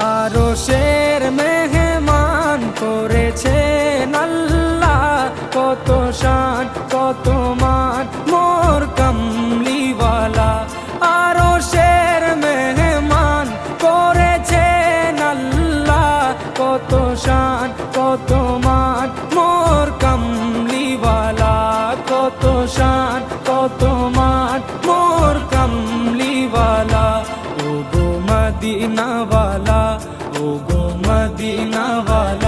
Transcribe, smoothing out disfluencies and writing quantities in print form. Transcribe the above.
আরশের মেহমান করেছেন আল্লাহ, কত শান কত মান মোর কামলিওয়ালা। আরশের মেহমান করেছেন আল্লাহ, কত শান কত মান মোর কামলিওয়ালা, কত শান কত মান মোর কামলিওয়ালা। ও গো মদিনাওয়ালা, ও গো মদিনাওয়ালা।